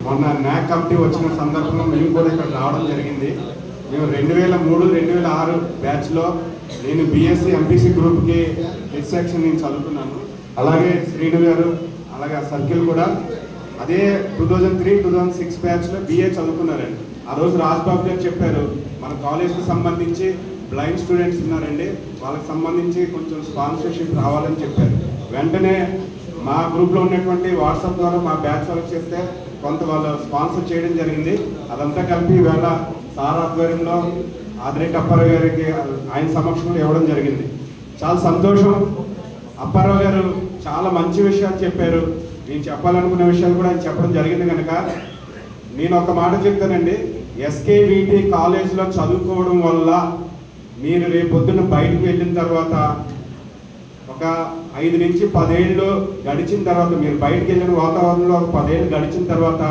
మొన్న న్యాక్ కమిటీ వచ్చిన సందర్భంలో మేము కూడా ఇక్కడ రావడం జరిగింది. మేము 2003-2006 బ్యాచ్లో నేను బీఎస్సీ ఎంపీసీ గ్రూప్కి హెడ్ సెక్షన్ నేను చదువుతున్నాను. అలాగే శ్రీను గారు అలాగే సర్కిల్ కూడా అదే 2003-2006 బ్యాచ్లో BA చదువుకున్నారండి. ఆ రోజు రాజ్బాబు గారు చెప్పారు మన కాలేజ్కి సంబంధించి బ్లైండ్ స్టూడెంట్స్ ఉన్నారండి, వాళ్ళకి సంబంధించి కొంచెం స్పాన్సర్షిప్ రావాలని చెప్పారు. వెంటనే మా గ్రూప్లో ఉన్నటువంటి వాట్సాప్ ద్వారా మా బ్యాచ్ వాళ్ళకి చెప్తే కొంత వాళ్ళు స్పాన్సర్ చేయడం జరిగింది. అదంతా కలిపి ఈవేళ సార్ ఆధ్వర్యంలో ఆదిరెడ్డి అప్పారావు గారికి ఆయన సమక్షంలో ఇవ్వడం జరిగింది. చాలా సంతోషం. అప్పారావు గారు చాలా మంచి విషయాలు చెప్పారు. నేను చెప్పాలనుకున్న విషయాలు కూడా ఆయన చెప్పడం జరిగింది కనుక నేను ఒక మాట చెప్తానండి. SKVT కాలేజ్లో చదువుకోవడం వల్ల మీరు రేపొద్దున బయటకు వెళ్ళిన తర్వాత ఒక 5 నుంచి 10 ఏళ్ళు గడిచిన తర్వాత మీరు బయటకు వెళ్ళిన వాతావరణంలో ఒక 10 ఏళ్ళు గడిచిన తర్వాత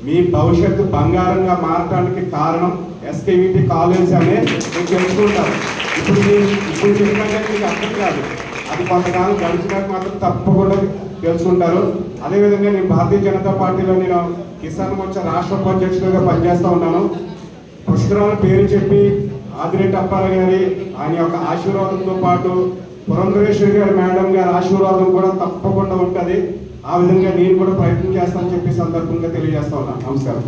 మీ భవిష్యత్తు బంగారంగా మారడానికి కారణం SKVT కాలేజ్ అనే మీరు తెలుసుకుంటారు. ఇప్పుడు చెప్పినట్టే మీకు అర్థం కాదు, అది కొంతకాలం గడిచినాక మాత్రం తప్పకుండా తెలుసుకుంటారు. అదేవిధంగా నేను భారతీయ జనతా పార్టీలో నేను కిసాన్ మోర్చా రాష్ట్ర ఉపాధ్యక్షుడిగా పనిచేస్తూ ఉన్నాను. పుష్కరాల పేరు చెప్పి ఆదిరెడ్డి అప్పారావు గారి ఆయన యొక్క ఆశీర్వాదంతో పాటు పురంధరేశ్వరి గారి మేడం గారి ఆశీర్వాదం కూడా తప్పకుండా ఉంటుంది. ఆ విధంగా నేను కూడా ప్రయత్నం చేస్తానని చెప్పి సందర్భంగా తెలియజేస్తా ఉన్నాను. నమస్కారం.